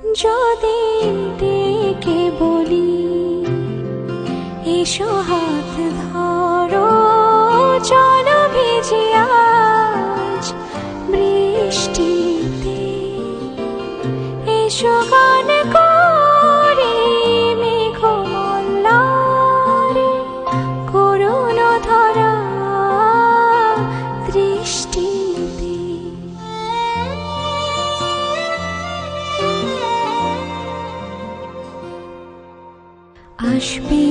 যদি ডেকে বলি এসো হাত ধরো, চলো ভিজি আজ বৃষ্টিতে, এসো গান করি মেঘমল্লারে, করুণ ধরা দৃষ্টিতে। আসবে